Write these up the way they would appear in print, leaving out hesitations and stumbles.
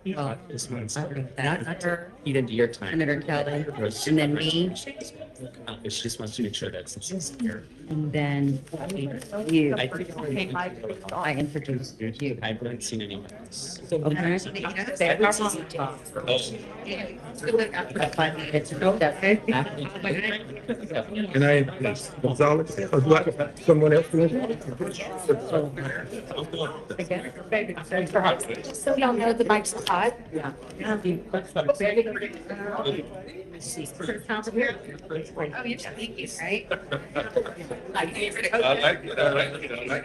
This one's not to eat into your time. Senator Kelly, and then me, She just wants to make sure that since it's here. and then you. I think I introduced you. I haven't seen anyone else. Okay. And I, Gonzalez, or do I have someone else? So y'all know the mic's hot. Yeah. Oh, you just thank you, right? I like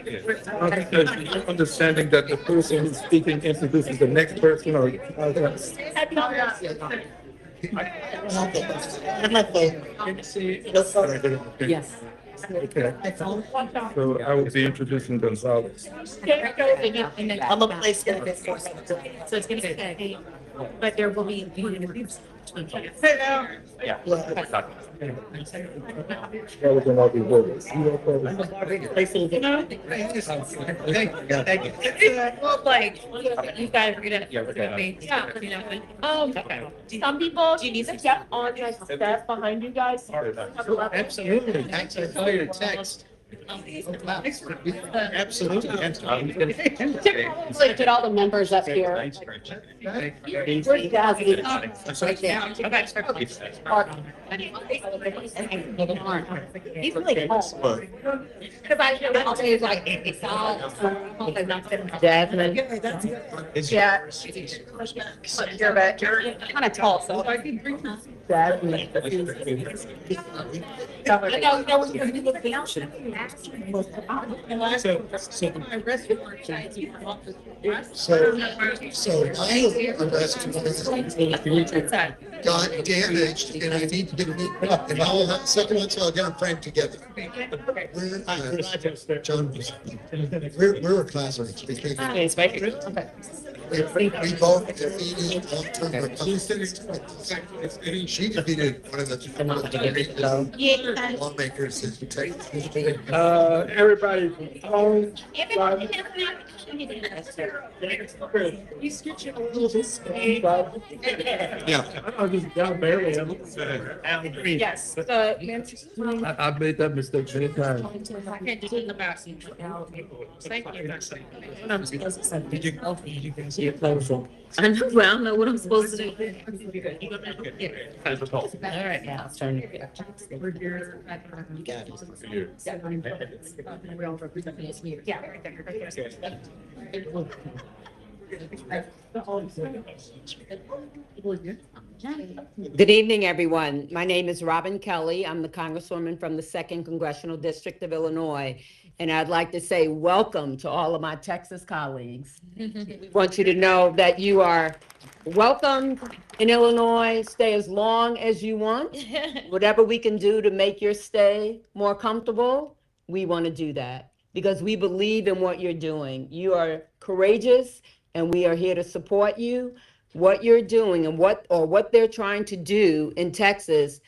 it. Understanding that the person who's speaking introduces the next person or. Yes. Okay, so I will be introducing Gonzalez. I'm a place in this. So it's gonna be, but there will be. Yeah. That was gonna be with us. You Well, like, you guys are gonna. Yeah, we're gonna- Yeah, you know, some people, do you need to step on the step behind you guys? Absolutely. Thanks. I saw your text. Absolutely. Like, get all the members up here. Where's Jasmine? Right there. He's really home. Cause I know all day is like, it's all. Jasmine. Yeah. You're kind of tall, so. Jasmine. I know, you look down. So my arrest got damaged and I need to get a new truck. And I'll have second one, so I'll get them framed together. John, we're classmates. We both defeated long-term Republicans. She defeated one of the lawmakers in Texas. everybody from home. Yeah. Yes, I made that mistake many times. I know, well, I don't know what I'm supposed to do. All right, now it's turn. Good evening, everyone. My name is Robin Kelly. I'm the Congresswoman from the 2nd Congressional District of Illinois. And I'd like to say welcome to all of my Texas colleagues. We want you to know that you are welcome in Illinois. Stay as long as you want. Whatever we can do to make your stay more comfortable, we want to do that because we believe in what you're doing. You are courageous and we are here to support you. What you're doing and what they're trying to do in Texas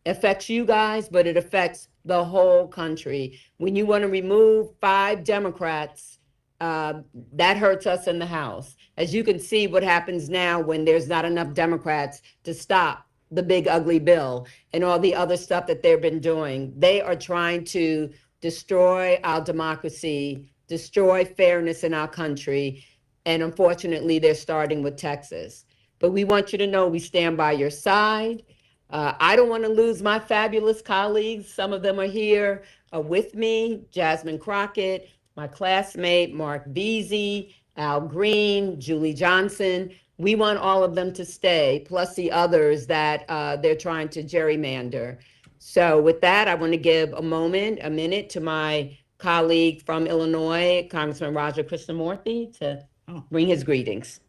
affects you guys, but it affects the whole country. When you want to remove 5 Democrats, that hurts us in the House. As you can see what happens now when there's not enough Democrats to stop the big ugly bill and all the other stuff that they've been doing. They are trying to destroy our democracy, destroy fairness in our country. And unfortunately, they're starting with Texas. But we want you to know we stand by your side. I don't want to lose my fabulous colleagues. Some of them are here with me. Jasmine Crockett, my classmate, Mark Beasy, Al Green, Julie Johnson. We want all of them to stay, plus the others that they're trying to gerrymander. So with that, I want to give a minute to my colleague from Illinois, Congressman Raja Krishnamurthy, to bring his greetings.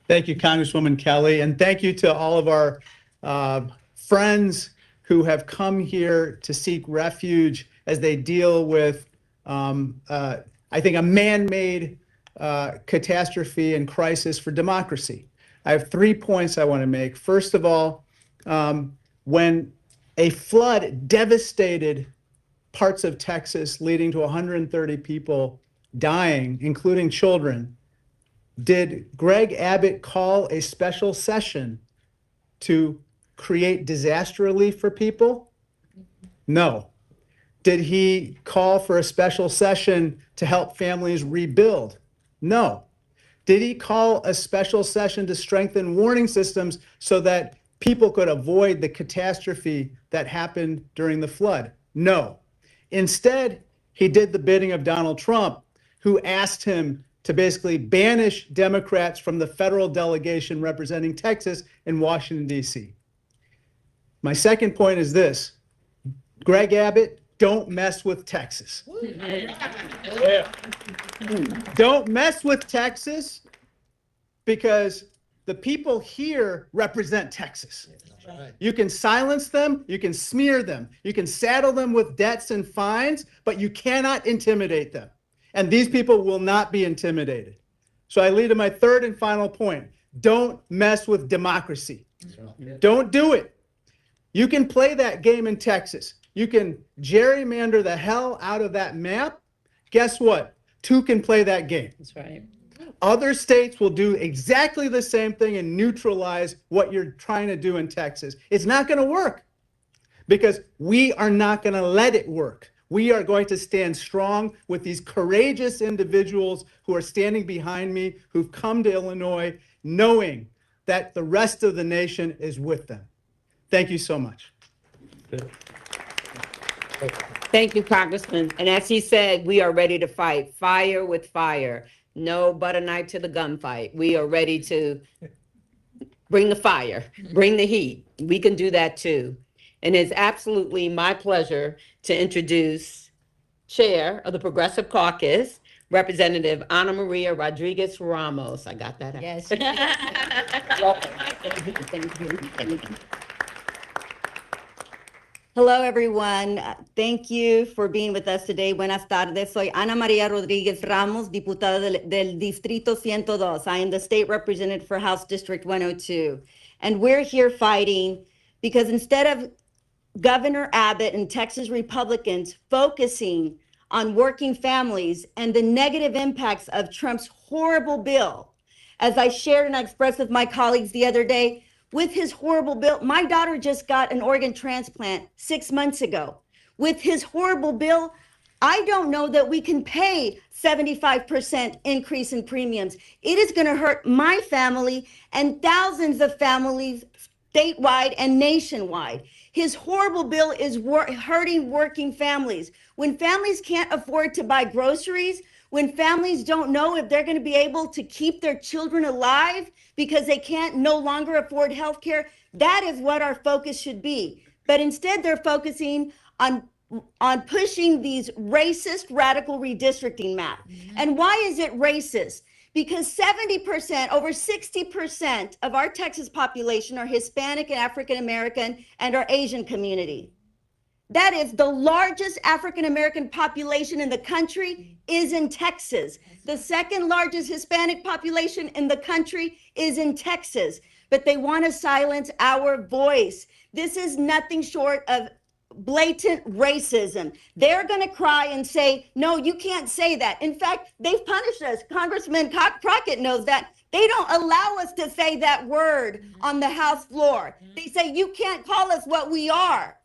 Thank you, Congresswoman Kelly, and thank you to all of our friends who have come here to seek refuge as they deal with, I think, a man-made catastrophe and crisis for democracy. I have 3 points I want to make. First of all, when a flood devastated parts of Texas, leading to 130 people dying, including children, Did Greg Abbott call a special session to create disaster relief for people? No. Did he call for a special session to help families rebuild? No. Did he call a special session to strengthen warning systems so that people could avoid the catastrophe that happened during the flood? No. Instead, he did the bidding of Donald Trump, who asked him to basically banish Democrats from the federal delegation representing Texas in Washington, D.C. My second point is this: Greg Abbott, don't mess with Texas. Don't mess with Texas, because the people here represent Texas. You can silence them, you can smear them, you can saddle them with debts and fines, but you cannot intimidate them. And these people will not be intimidated. So I lead to my third and final point. Don't mess with democracy. Don't do it. You can play that game in Texas. You can gerrymander the hell out of that map. Guess what? Two can play that game. That's right. Other states will do exactly the same thing and neutralize what you're trying to do in Texas. It's not going to work, because we are not going to let it work. We are going to stand strong with these courageous individuals who are standing behind me, who've come to Illinois, knowing that the rest of the nation is with them. Thank you so much. Thank you, Congressman. And as he said, we are ready to fight fire with fire. No butter knife to the gunfight. We are ready to bring the fire, bring the heat. We can do that too. And it's absolutely my pleasure to introduce Chair of the Progressive Caucus, Representative Ana Maria Rodriguez Ramos. I got that out. Yes. Hello, everyone. Thank you for being with us today. Buenas tardes. Soy Ana Maria Rodriguez Ramos, diputada del Distrito 102. I am the state representative for House District 102. And we're here fighting because instead of Governor Abbott and Texas Republicans focusing on working families and the negative impacts of Trump's horrible bill, as I shared and I expressed with my colleagues the other day, with his horrible bill, my daughter just got an organ transplant 6 months ago. With his horrible bill, I don't know that we can pay 75% increase in premiums. It is going to hurt my family and thousands of families statewide and nationwide. His horrible bill is hurting working families. When families can't afford to buy groceries, when families don't know if they're going to be able to keep their children alive because they can't no longer afford health care, that is what our focus should be. But instead, they're focusing on pushing these racist, radical redistricting maps. And why is it racist? Because 70%, over 60% of our Texas population are Hispanic and African American and our Asian community. That is the largest African American population in the country is in Texas. The second largest Hispanic population in the country is in Texas, but they want to silence our voice. This is nothing short of blatant racism. They're going to cry and say, no, you can't say that. In fact, they've punished us. Congressman Crockett knows that. They don't allow us to say that word on the House floor. They say, you can't call us what we are.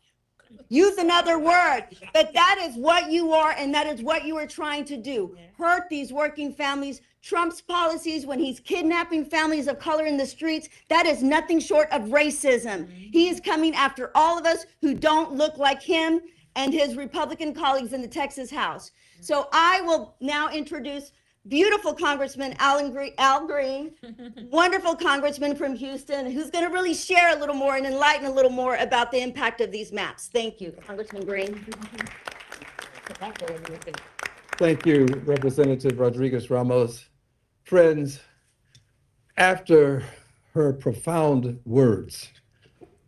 Use another word, but that is what you are, and that is what you are trying to do. Hurt these working families. Trump's policies when he's kidnapping families of color in the streets, that is nothing short of racism. He is coming after all of us who don't look like him and his Republican colleagues in the Texas House. So I will now introduce beautiful Congressman Al Green, wonderful congressman from Houston, who's going to really share a little more and enlighten a little more about the impact of these maps. Thank you, Congressman Green. Thank you, Representative Rodriguez Ramos. Friends, after her profound words,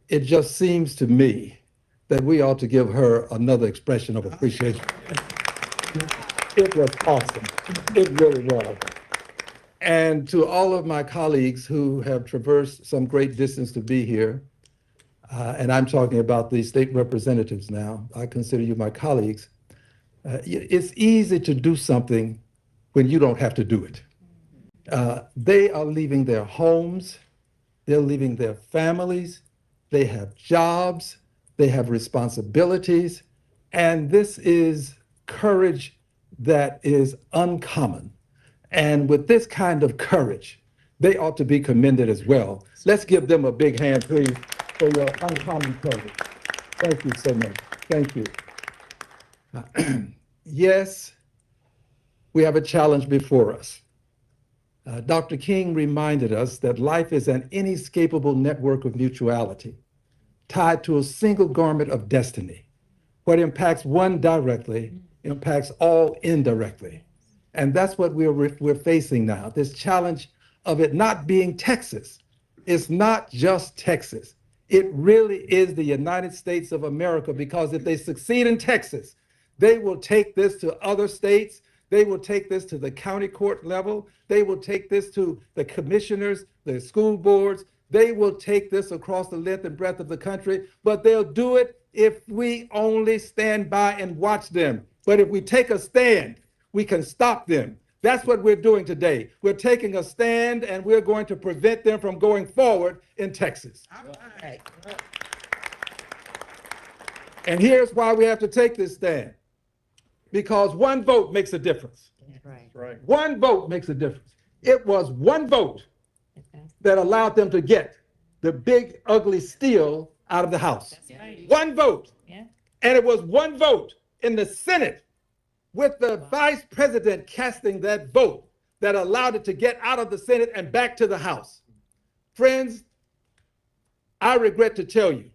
it just seems to me that we ought to give her another expression of appreciation. It was awesome. It really was. And to all of my colleagues who have traversed some great distance to be here, and I'm talking about the state representatives now, I consider you my colleagues, it's easy to do something when you don't have to do it. They are leaving their homes, they're leaving their families, they have jobs, they have responsibilities, and this is courage that is uncommon. And with this kind of courage, they ought to be commended as well. Let's give them a big hand, please, for your uncommon courage. Thank you so much. Thank you. Yes, we have a challenge before us. Dr. King reminded us that life is an inescapable network of mutuality, tied to a single garment of destiny. What impacts one directly impacts all indirectly. And that's what we're facing now, this challenge of it not being Texas. It's not just Texas. It really is the United States of America, because if they succeed in Texas, they will take this to other states. They will take this to the county court level. They will take this to the commissioners, the school boards. They will take this across the length and breadth of the country, but they'll do it if we only stand by and watch them. But if we take a stand, we can stop them. That's what we're doing today. We're taking a stand, and we're going to prevent them from going forward in Texas. And here's why we have to take this stand. Because one vote makes a difference. Right. One vote makes a difference. It was one vote that allowed them to get the big, ugly steal out of the House. One vote. Yeah. And it was one vote in the Senate, with the vice president casting that vote, that allowed it to get out of the Senate and back to the House. Friends, I regret to tell you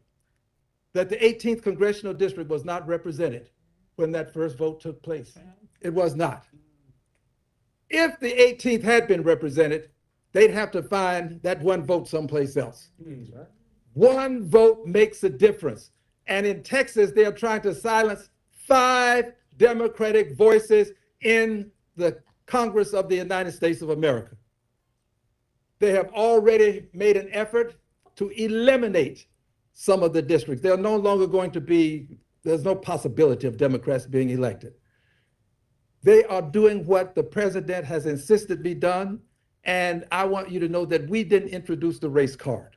that the 18th Congressional District was not represented when that first vote took place. It was not. If the 18th had been represented, they'd have to find that one vote someplace else. One vote makes a difference. And in Texas, they're trying to silence 5 Democratic voices in the Congress of the United States of America. They have already made an effort to eliminate some of the districts. They're no longer going to be, there's no possibility of Democrats being elected. They are doing what the president has insisted be done. And I want you to know that we didn't introduce the race card.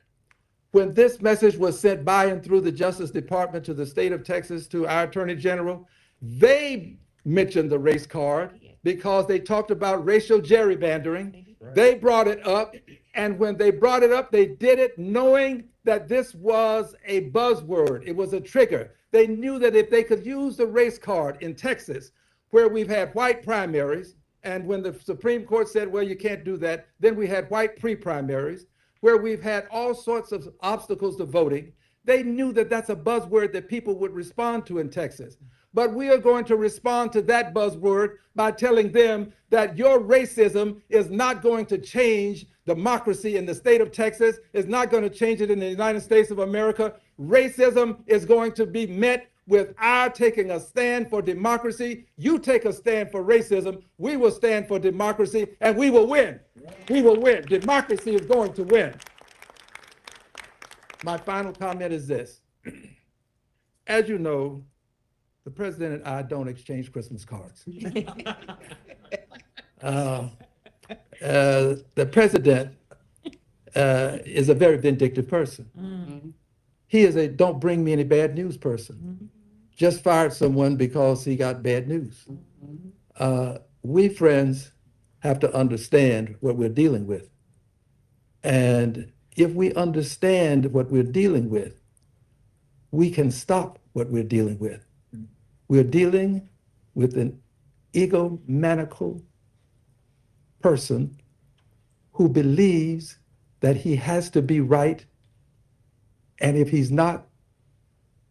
When this message was sent by and through the Justice Department to the state of Texas, to our Attorney General, they mentioned the race card because they talked about racial gerrymandering. They brought it up. And when they brought it up, they did it knowing that this was a buzzword. It was a trigger. They knew that if they could use the race card in Texas, where we've had white primaries, and when the Supreme Court said, well, you can't do that, then we had white pre-primaries, where we've had all sorts of obstacles to voting. They knew that that's a buzzword that people would respond to in Texas. But we are going to respond to that buzzword by telling them that your racism is not going to change democracy in the state of Texas, is not going to change it in the United States of America. Racism is going to be met with our taking a stand for democracy. You take a stand for racism, we will stand for democracy, and we will win. We will win. Democracy is going to win. My final comment is this. As you know, the president and I don't exchange Christmas cards. The president is a very vindictive person. He is a don't bring me any bad news person. Just fired someone because he got bad news. We friends have to understand what we're dealing with. And if we understand what we're dealing with, we can stop what we're dealing with. We're dealing with an egomaniacal person who believes that he has to be right, and if he's not,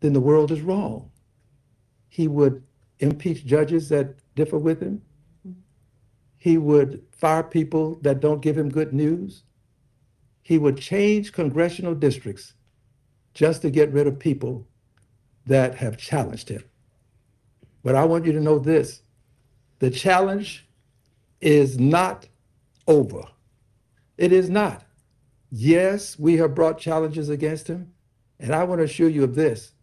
then the world is wrong. He would impeach judges that differ with him. He would fire people that don't give him good news. He would change congressional districts just to get rid of people that have challenged him. But I want you to know this, the challenge is not over. It is not. Yes, we have brought challenges against him, and I want to assure you of this.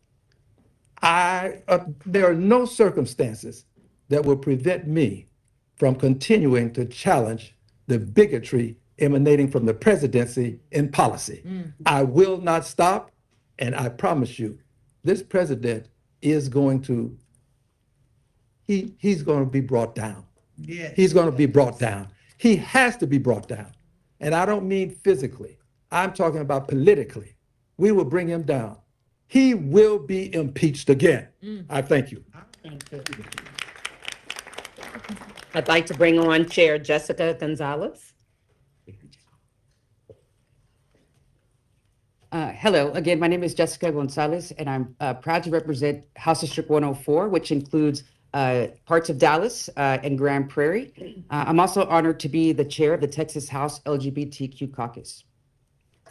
There are no circumstances that will prevent me from continuing to challenge the bigotry emanating from the presidency in policy. I will not stop, and I promise you, this president is going to, he's going to be brought down. He's going to be brought down. He has to be brought down. And I don't mean physically. I'm talking about politically. We will bring him down. He will be impeached again. I thank you. I'd like to bring on Chair Jessica Gonzalez. Hello, again, my name is Jessica Gonzalez, and I'm proud to represent House District 104, which includes parts of Dallas and Grand Prairie. I'm also honored to be the chair of the Texas House LGBTQ Caucus.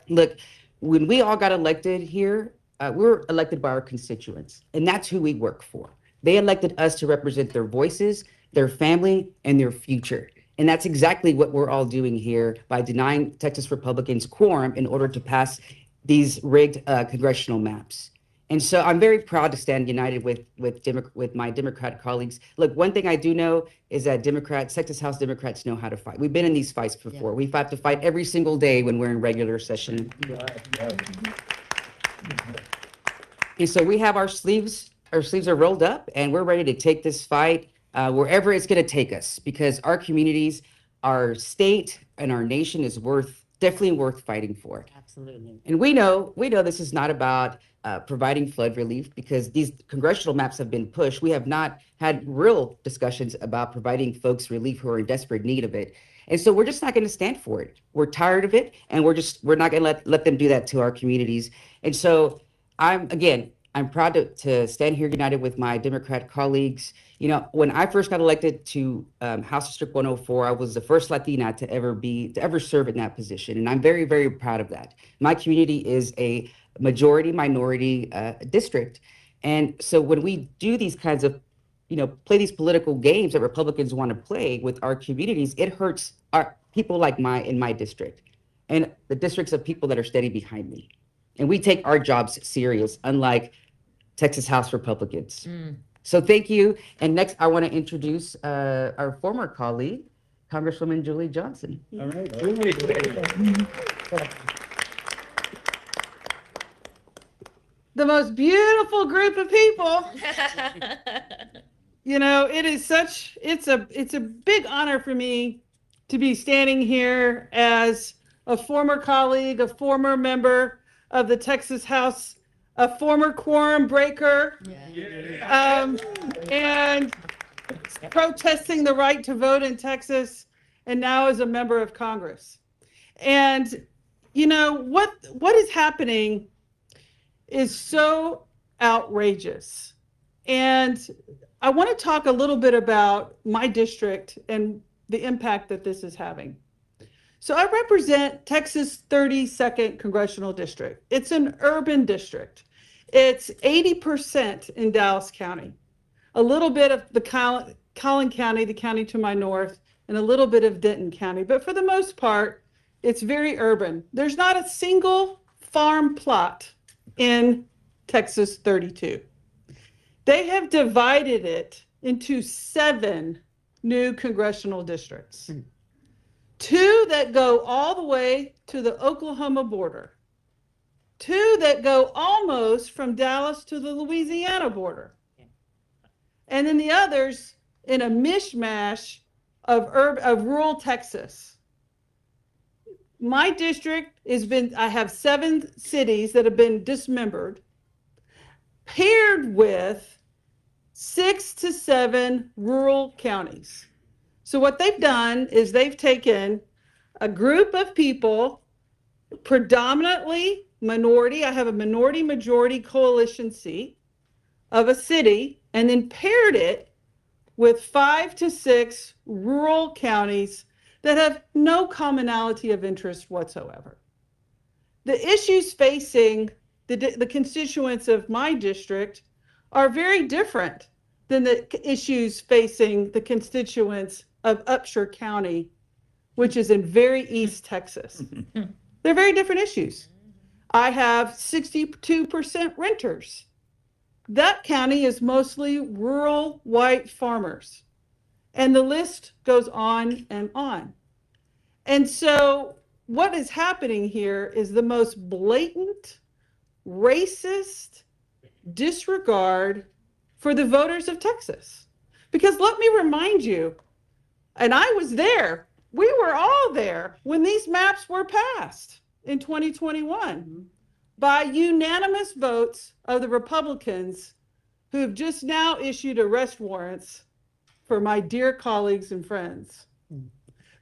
Look, when we all got elected here, we were elected by our constituents, and that's who we work for. They elected us to represent their voices, their family, and their future. And that's exactly what we're all doing here by denying Texas Republicans quorum in order to pass these rigged congressional maps. And so I'm very proud to stand united with my Democrat colleagues. Look, one thing I do know is that Texas House Democrats know how to fight. We've been in these fights before. We have to fight every single day when we're in regular session. And so we have our sleeves are rolled up, and we're ready to take this fight wherever it's going to take us, because our communities, our state, and our nation is definitely worth fighting for. Absolutely. And we know this is not about providing flood relief, because these congressional maps have been pushed. We have not had real discussions about providing folks relief who are in desperate need of it. And so we're just not going to stand for it. We're tired of it, and we're not going to let them do that to our communities. And so I'm proud to stand here united with my Democrat colleagues. You know, when I first got elected to House District 104, I was the first Latina to ever serve in that position. And I'm very, very proud of that. My community is a majority minority district. And so when we do these kinds of, play these political games that Republicans want to play with our communities, it hurts our people like in my district and the districts of people that are standing behind me. And we take our jobs serious, unlike Texas House Republicans. So thank you. And next, I want to introduce our former colleague, Congresswoman Julie Johnson. All right, Julie. The most beautiful group of people. It's a big honor for me to be standing here as a former colleague, a former member of the Texas House, a former quorum breaker, and protesting the right to vote in Texas, and now as a member of Congress. And what is happening is so outrageous. And I want to talk a little bit about my district and the impact that this is having. So I represent Texas 32nd Congressional District. It's an urban district. It's 80% in Dallas County, a little bit of the Collin County, the county to my north, and a little bit of Denton County. But for the most part, it's very urban. There's not a single farm plot in Texas 32. They have divided it into 7 new congressional districts. 2 that go all the way to the Oklahoma border, 2 that go almost from Dallas to the Louisiana border, and then the others in a mishmash of rural Texas. My district I have 7 cities that have been dismembered, paired with 6 to 7 rural counties. So what they've done is they've taken a group of people, predominantly minority, I have a minority majority coalition seat of a city, and then paired it with 5 to 6 rural counties that have no commonality of interest whatsoever. The issues facing the constituents of my district are very different than the issues facing the constituents of Upshur County, which is in very East Texas. They're very different issues. I have 62% renters. That county is mostly rural white farmers. And the list goes on and on. And so what is happening here is the most blatant, racist disregard for the voters of Texas. Because let me remind you, and I was there, we were all there when these maps were passed in 2021 by unanimous votes of the Republicans who have just now issued arrest warrants for my dear colleagues and friends.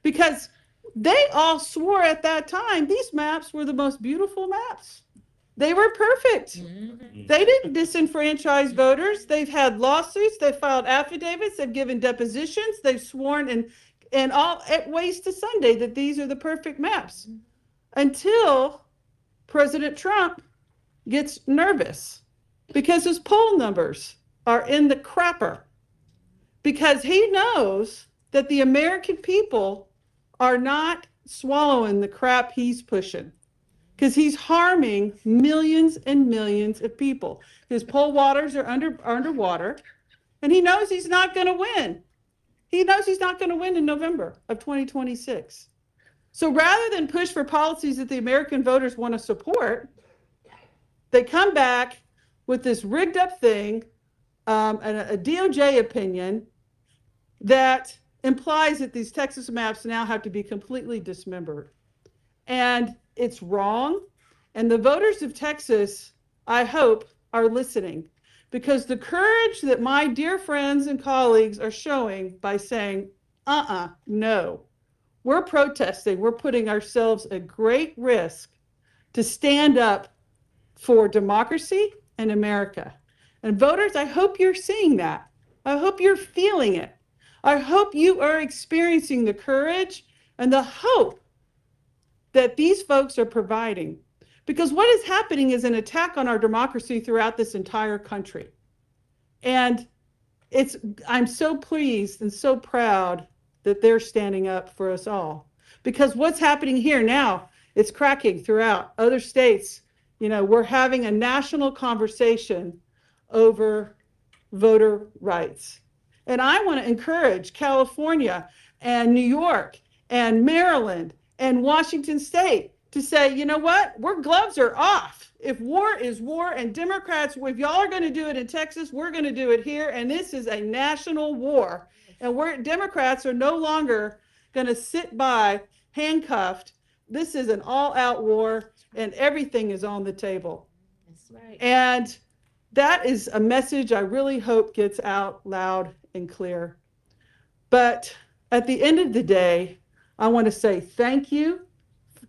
Because they all swore at that time these maps were the most beautiful maps. They were perfect. They didn't disenfranchise voters. They've had lawsuits, they've filed affidavits, they've given depositions, they've sworn in all ways to Sunday that these are the perfect maps. Until President Trump gets nervous because his poll numbers are in the crapper. Because he knows that the American people are not swallowing the crap he's pushing. Because he's harming millions and millions of people. His poll waters are underwater, and he knows he's not going to win. He knows he's not going to win in November of 2026. So rather than push for policies that the American voters want to support, they come back with this rigged up thing, a DOJ opinion that implies that these Texas maps now have to be completely dismembered. And it's wrong. And the voters of Texas, I hope, are listening, because the courage that my dear friends and colleagues are showing by saying, no, we're protesting, we're putting ourselves at great risk to stand up for democracy and America. And voters, I hope you're seeing that. I hope you're feeling it. I hope you are experiencing the courage and the hope that these folks are providing. Because what is happening is an attack on our democracy throughout this entire country. And I'm so pleased and so proud that they're standing up for us all. Because what's happening here now, it's cracking throughout other states. You know, we're having a national conversation over voter rights. And I want to encourage California and New York and Maryland and Washington State to say, you know what, our gloves are off. If war is war, and Democrats, if y'all are going to do it in Texas, we're going to do it here. And this is a national war. And Democrats are no longer going to sit by handcuffed. This is an all-out war, and everything is on the table. That's right. And that is a message I really hope gets out loud and clear. But at the end of the day, I want to say thank you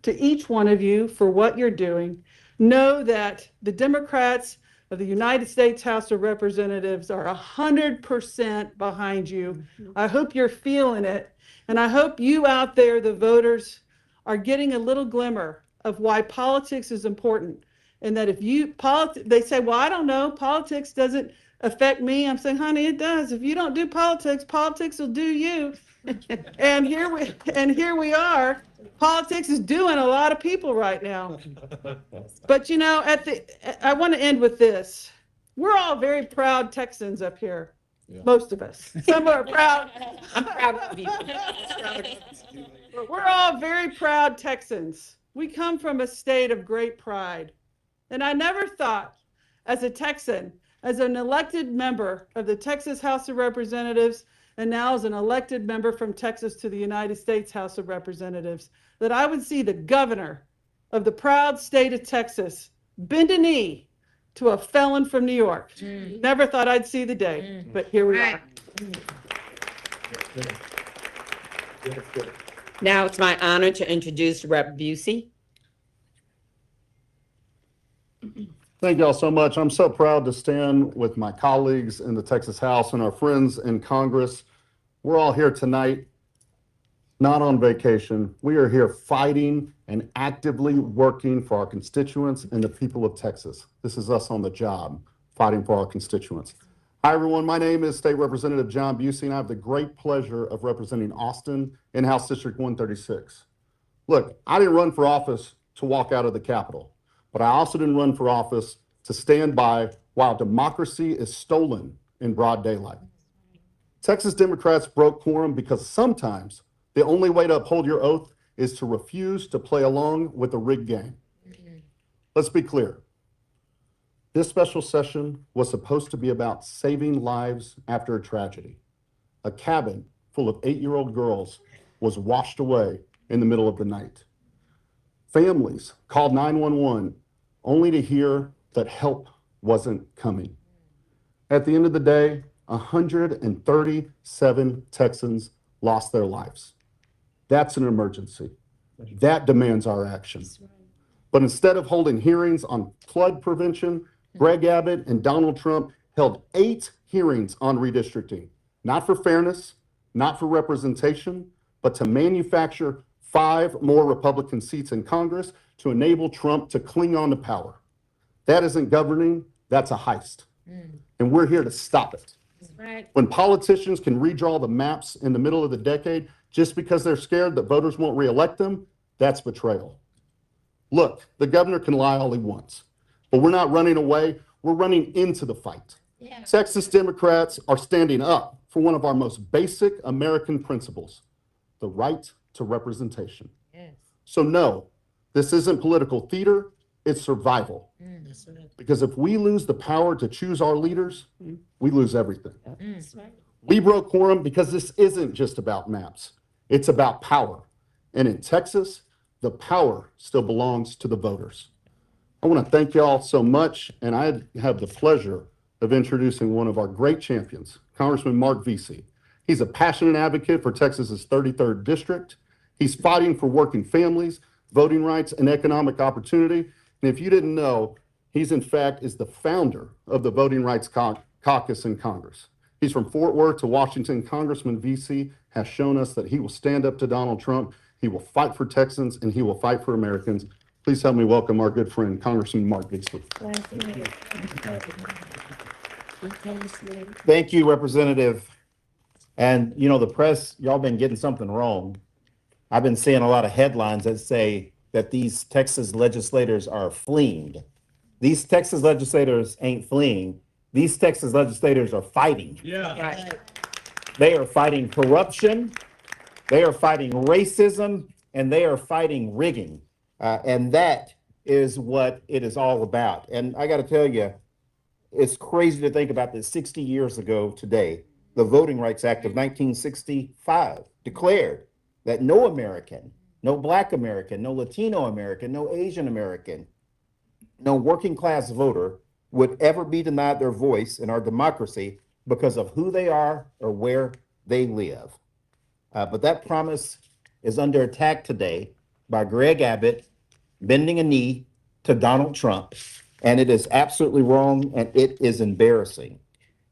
to each one of you for what you're doing. Know that the Democrats of the United States House of Representatives are 100% behind you. I hope you're feeling it. And I hope you out there, the voters, are getting a little glimmer of why politics is important. And that if they say, well, I don't know, politics doesn't affect me. I'm saying, honey, it does. If you don't do politics, politics will do you. And here we are. Politics is doing a lot of people right now. But you know, I want to end with this. We're all very proud Texans up here. Yeah. Most of us. Some are proud. I'm proud of you. We're all very proud Texans. We come from a state of great pride. And I never thought, as a Texan, as an elected member of the Texas House of Representatives, and now as an elected member from Texas to the United States House of Representatives, that I would see the governor of the proud state of Texas bend a knee to a felon from New York. Never thought I'd see the day, but here we are. Now it's my honor to introduce Rep. Busey. Thank y'all so much. I'm so proud to stand with my colleagues in the Texas House and our friends in Congress. We're all here tonight, not on vacation. We are here fighting and actively working for our constituents and the people of Texas. This is us on the job, fighting for our constituents. Hi, everyone. My name is State Representative John Busey, and I have the great pleasure of representing Austin in House District 136. Look, I didn't run for office to walk out of the Capitol, but I also didn't run for office to stand by while democracy is stolen in broad daylight. Texas Democrats broke quorum because sometimes the only way to uphold your oath is to refuse to play along with the rigged game. Let's be clear. This special session was supposed to be about saving lives after a tragedy. A cabin full of 8-year-old girls was washed away in the middle of the night. Families called 911 only to hear that help wasn't coming. At the end of the day, 137 Texans lost their lives. That's an emergency. That demands our action. But instead of holding hearings on flood prevention, Greg Abbott and Donald Trump held 8 hearings on redistricting, not for fairness, not for representation, but to manufacture 5 more Republican seats in Congress to enable Trump to cling on to power. That isn't governing, that's a heist. And we're here to stop it. When politicians can redraw the maps in the middle of the decade just because they're scared that voters won't reelect them, that's betrayal. Look, the governor can lie all he wants, but we're not running away, we're running into the fight. Texas Democrats are standing up for one of our most basic American principles, the right to representation. So no, this isn't political theater, it's survival. Because if we lose the power to choose our leaders, we lose everything. We broke quorum because this isn't just about maps, it's about power. And in Texas, the power still belongs to the voters. I want to thank y'all so much, and I have the pleasure of introducing one of our great champions, Congressman Mark Vesey. He's a passionate advocate for Texas's 33rd district. He's fighting for working families, voting rights, and economic opportunity. And if you didn't know, he's in fact is the founder of the Voting Rights Caucus in Congress. He's from Fort Worth to Washington. Congressman Vesey has shown us that he will stand up to Donald Trump. He will fight for Texans, and he will fight for Americans. Please help me welcome our good friend, Congressman Mark Vesey. Thank you, Representative. And you know, the press, y'all been getting something wrong. I've been seeing a lot of headlines that say that these Texas legislators are fleeing. These Texas legislators ain't fleeing. These Texas legislators are fighting. Right. They are fighting corruption. They are fighting racism, and they are fighting rigging. And that is what it is all about. And I got to tell you, it's crazy to think about this. 60 years ago today, the Voting Rights Act of 1965 declared that no American, no Black American, no Latino American, no Asian American, no working class voter would ever be denied their voice in our democracy because of who they are or where they live. But that promise is under attack today by Greg Abbott bending a knee to Donald Trump. And it is absolutely wrong, and it is embarrassing.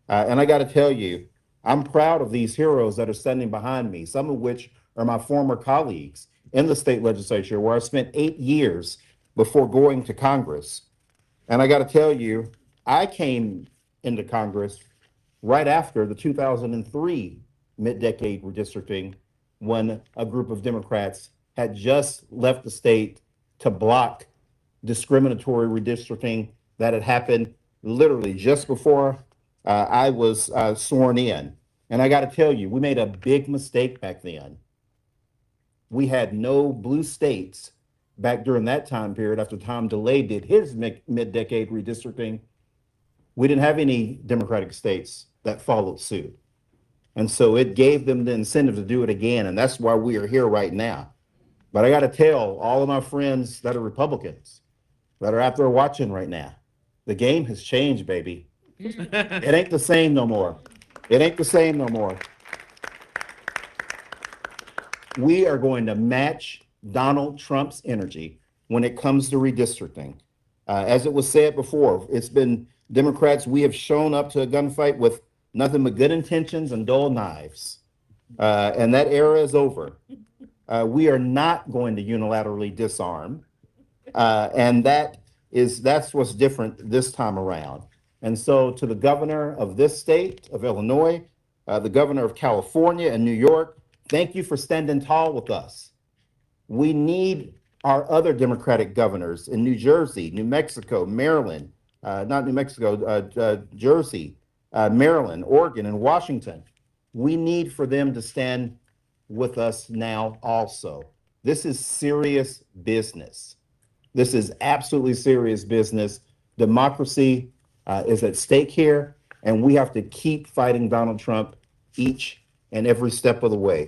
And I got to tell you, I'm proud of these heroes that are standing behind me, some of which are my former colleagues in the state legislature, where I spent 8 years before going to Congress. And I got to tell you, I came into Congress right after the 2003 mid-decade redistricting, when a group of Democrats had just left the state to block discriminatory redistricting that had happened literally just before I was sworn in. And I got to tell you, we made a big mistake back then. We had no blue states back during that time period after Tom DeLay did his mid-decade redistricting. We didn't have any Democratic states that followed suit. And so it gave them the incentive to do it again. And that's why we are here right now. But I got to tell all of my friends that are Republicans that are out there watching right now, the game has changed, baby. It ain't the same no more. It ain't the same no more. We are going to match Donald Trump's energy when it comes to redistricting. As it was said before, it's been Democrats, we have shown up to a gunfight with nothing but good intentions and dull knives. And that era is over. We are not going to unilaterally disarm. And that's what's different this time around. And so to the governor of this state of Illinois, the governor of California and New York, thank you for standing tall with us. We need our other Democratic governors in New Jersey, New Mexico, Maryland, Jersey, Maryland, Oregon, and Washington. We need for them to stand with us now also. This is serious business. This is absolutely serious business. Democracy is at stake here, and we have to keep fighting Donald Trump each and every step of the way.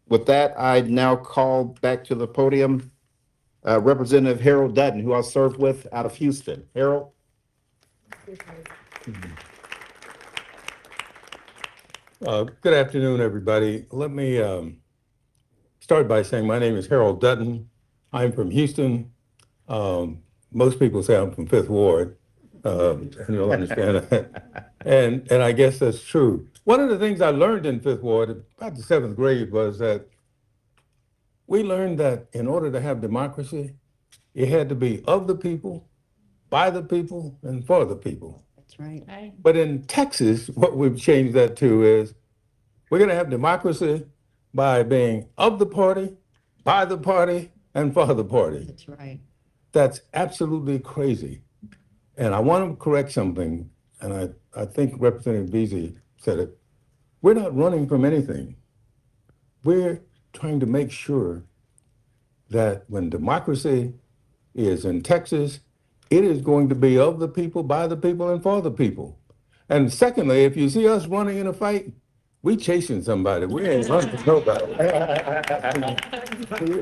With that, I now call back to the podium Representative Harold Dutton, who I served with out of Houston. Harold? Good afternoon, everybody. Let me start by saying my name is Harold Dutton. I'm from Houston. Most people say I'm from Fifth Ward, and you'll understand that. And I guess that's true. One of the things I learned in Fifth Ward, about the 7th grade, was that we learned that in order to have democracy, it had to be of the people, by the people, and for the people. That's right. But in Texas, what we've changed that to is we're going to have democracy by being of the party, by the party, and for the party. That's right. That's absolutely crazy. And I want to correct something, and I think Representative Veazey said it. We're not running from anything. We're trying to make sure that when democracy is in Texas, it is going to be of the people, by the people, and for the people. And secondly, if you see us running in a fight, we chasing somebody. We ain't running from nobody. we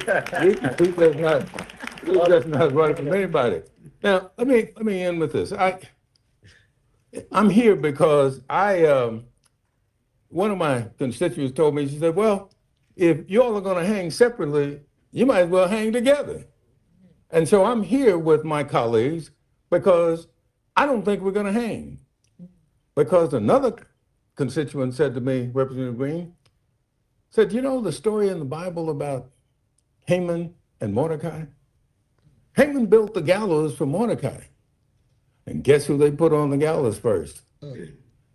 just not running from anybody. Now, let me end with this. I'm here because one of my constituents told me, she said, well, if y'all are gonna hang separately, you might as well hang together. And so I'm here with my colleagues because I don't think we're gonna hang. Because another constituent said to me, Representative Green, said, you know the story in the Bible about Haman and Mordecai? Haman built the gallows for Mordecai. And guess who they put on the gallows first?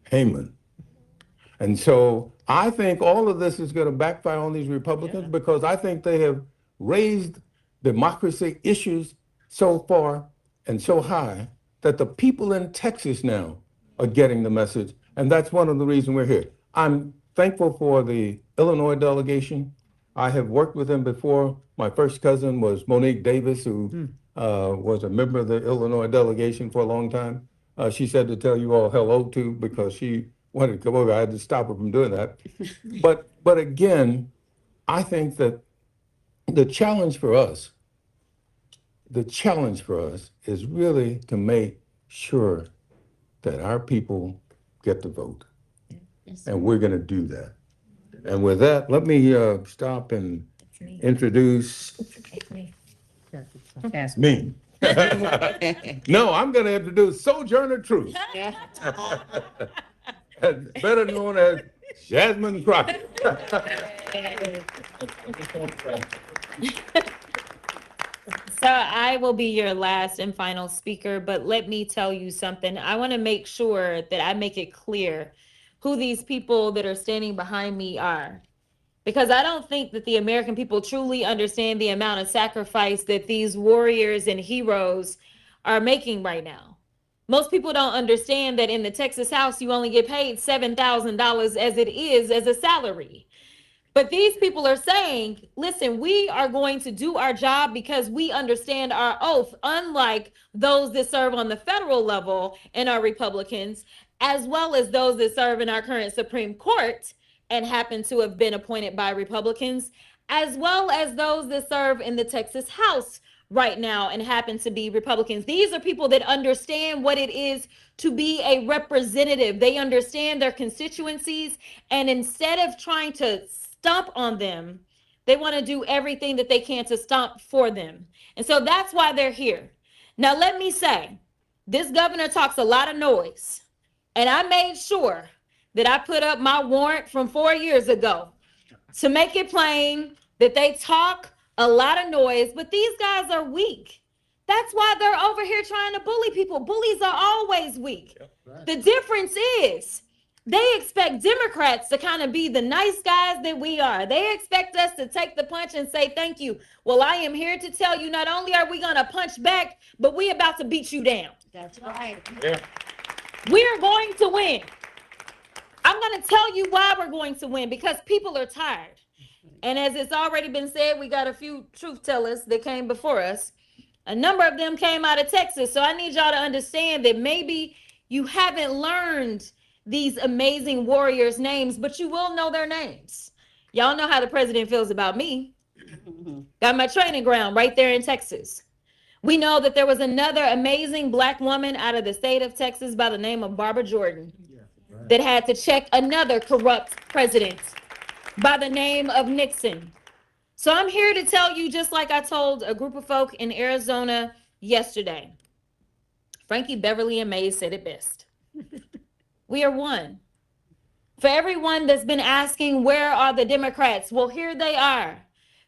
Haman. And so I think all of this is going to backfire on these Republicans because I think they have raised democracy issues so far and so high that the people in Texas now are getting the message. And that's one of the reasons we're here. I'm thankful for the Illinois delegation. I have worked with them before. My first cousin was Monique Davis, who was a member of the Illinois delegation for a long time. She said to tell you all hello too, because she wanted to come over. I had to stop her from doing that. But again, I think that the challenge for us is really to make sure that our people get to vote. And we're going to do that. And with that, let me stop and introduce me. No, I'm going to introduce Sojourner Truth, better known as Jasmine Crockett. So I will be your last and final speaker, but let me tell you something. I want to make sure that I make it clear who these people that are standing behind me are. Because I don't think that the American people truly understand the amount of sacrifice that these warriors and heroes are making right now. Most people don't understand that in the Texas House, you only get paid $7,000 as it is as a salary. But these people are saying, listen, we are going to do our job because we understand our oath, unlike those that serve on the federal level and are Republicans, as well as those that serve in our current Supreme Court and happen to have been appointed by Republicans, as well as those that serve in the Texas House right now and happen to be Republicans. These are people that understand what it is to be a representative. They understand their constituencies, and instead of trying to stomp on them, they want to do everything that they can to stomp for them. And so that's why they're here. Now, let me say, this governor talks a lot of noise, and I made sure that I put up my warrant from 4 years ago to make it plain that they talk a lot of noise, but these guys are weak. That's why they're over here trying to bully people. Bullies are always weak. The difference is they expect Democrats to kind of be the nice guys that we are. They expect us to take the punch and say thank you. Well, I am here to tell you, not only are we going to punch back, but we're about to beat you down. That's right. Yeah. We're going to win. I'm going to tell you why we're going to win, because people are tired. And as it's already been said, we got a few truth tellers that came before us. A number of them came out of Texas. So I need y'all to understand that maybe you haven't learned these amazing warriors' names, but you will know their names. Y'all know how the president feels about me. Got my training ground right there in Texas. We know that there was another amazing Black woman out of the state of Texas by the name of Barbara Jordan that had to check another corrupt president by the name of Nixon. So I'm here to tell you, just like I told a group of folk in Arizona yesterday, Frankie Beverly and Mays said it best. We are one. For everyone that's been asking, where are the Democrats? Well, here they are.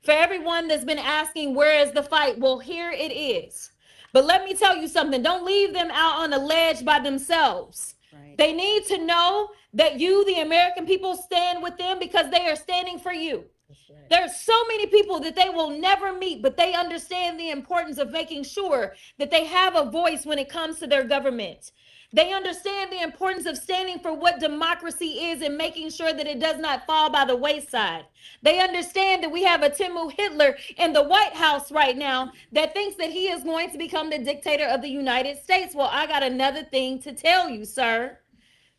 For everyone that's been asking, where is the fight? Well, here it is. But let me tell you something. Don't leave them out on a ledge by themselves. Right. They need to know that you, the American people, stand with them because they are standing for you. Right. There are so many people that they will never meet, but they understand the importance of making sure that they have a voice when it comes to their government. They understand the importance of standing for what democracy is and making sure that it does not fall by the wayside. They understand that we have a Timu Hitler in the White House right now that thinks that he is going to become the dictator of the United States. Well, I got another thing to tell you, sir.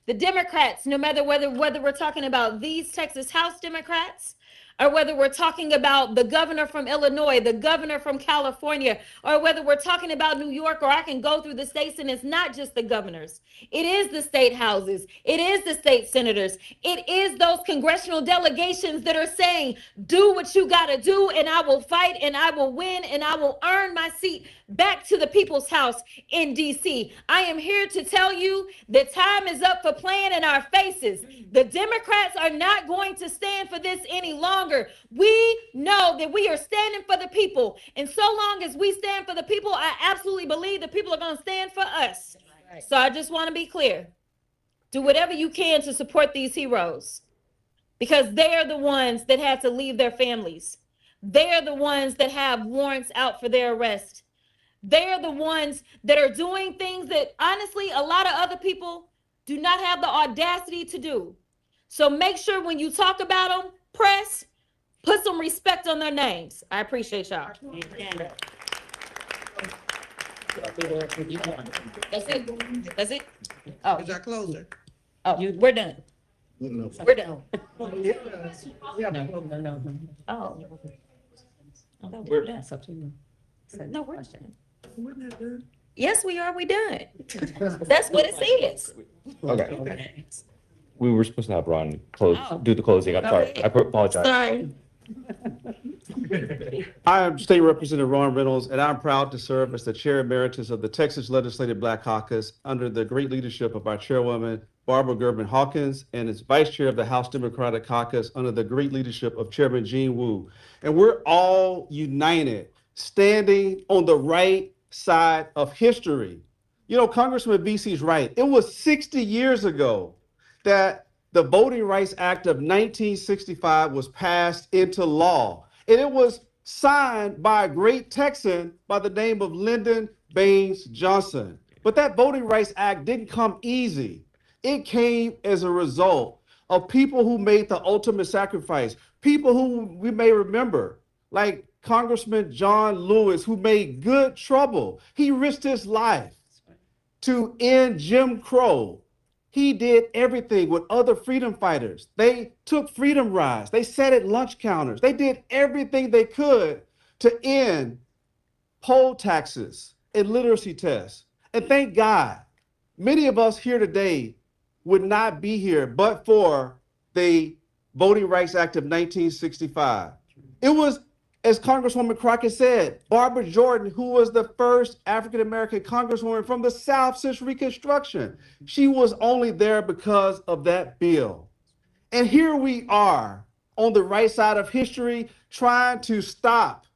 The Democrats, no matter whether we're talking about these Texas House Democrats, or whether we're talking about the governor from Illinois, the governor from California, or whether we're talking about New York, or I can go through the states, and it's not just the governors. It is the state houses. It is the state senators. It is those congressional delegations that are saying, do what you got to do, and I will fight, and I will win, and I will earn my seat back to the people's house in D.C. I am here to tell you that time is up for playing in our faces. The Democrats are not going to stand for this any longer. We know that we are standing for the people. And so long as we stand for the people, I absolutely believe the people are going to stand for us. Right. So I just want to be clear. Do whatever you can to support these heroes, because they are the ones that had to leave their families. They are the ones that have warrants out for their arrest. They are the ones that are doing things that, honestly, a lot of other people do not have the audacity to do. So make sure when you talk about them, press, put some respect on their names. I appreciate y'all. That's it. That's it. Oh, Is that closer? oh, we're done. No. We're done. No. Oh. We're done. No, we're done. Yes, we are. We done. That's what it says. Okay. We were supposed to have Ron close, Oh. do the closing. I'm sorry. I apologize. Sorry. I am State Representative Ron Reynolds, and I'm proud to serve as the Chair Emeritus of the Texas Legislative Black Caucus under the great leadership of our Chairwoman, Barbara Gerben Hawkins, and as Vice Chair of the House Democratic Caucus under the great leadership of Chairman Gene Wu. And we're all united, standing on the right side of history. You know, Congressman VC's right. It was 60 years ago that the Voting Rights Act of 1965 was passed into law. And it was signed by a great Texan by the name of Lyndon Baines Johnson. But that Voting Rights Act didn't come easy. It came as a result of people who made the ultimate sacrifice, people who we may remember, like Congressman John Lewis, who made good trouble. He risked his life to end Jim Crow. He did everything with other freedom fighters. They took freedom rides. They sat at lunch counters. They did everything they could to end poll taxes and literacy tests. And thank God, many of us here today would not be here but for the Voting Rights Act of 1965. It was, as Congresswoman Crockett said, Barbara Jordan, who was the first African-American Congresswoman from the South since Reconstruction. She was only there because of that bill. And here we are on the right side of history trying to stop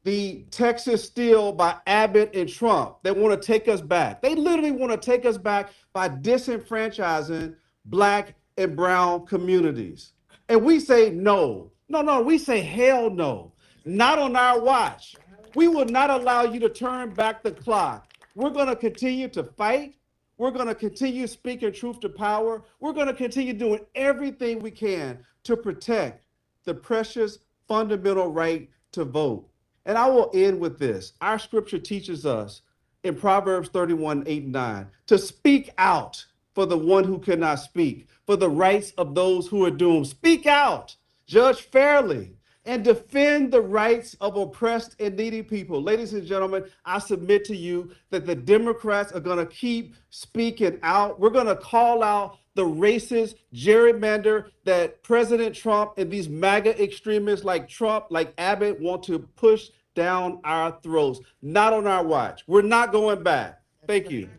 the Texas steal by Abbott and Trump. They want to take us back. They literally want to take us back by disenfranchising Black and brown communities. And we say no. No, we say hell no. Not on our watch. We will not allow you to turn back the clock. We're going to continue to fight. We're going to continue speaking truth to power. We're going to continue doing everything we can to protect the precious fundamental right to vote. And I will end with this. Our scripture teaches us in Proverbs 31:8-9 to speak out for the one who cannot speak, for the rights of those who are doomed. Speak out, judge fairly, and defend the rights of oppressed and needy people. Ladies and gentlemen, I submit to you that the Democrats are going to keep speaking out. We're going to call out the racist gerrymander that President Trump and these MAGA extremists like Trump, like Abbott, want to push down our throats. Not on our watch. We're not going back. Thank you.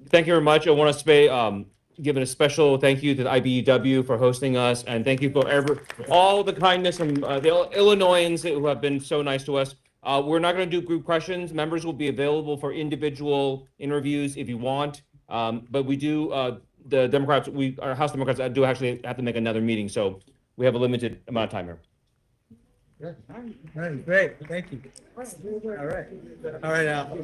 Thank you very much. I want to say, give a special thank you to the IBEW for hosting us, and thank you for all the kindness from the Illinoisans who have been so nice to us. We're not going to do group questions. Members will be available for individual interviews if you want. But we do, the Democrats, our House Democrats do actually have to make another meeting, so we have a limited amount of time here. All right, great, thank you. All right, Al.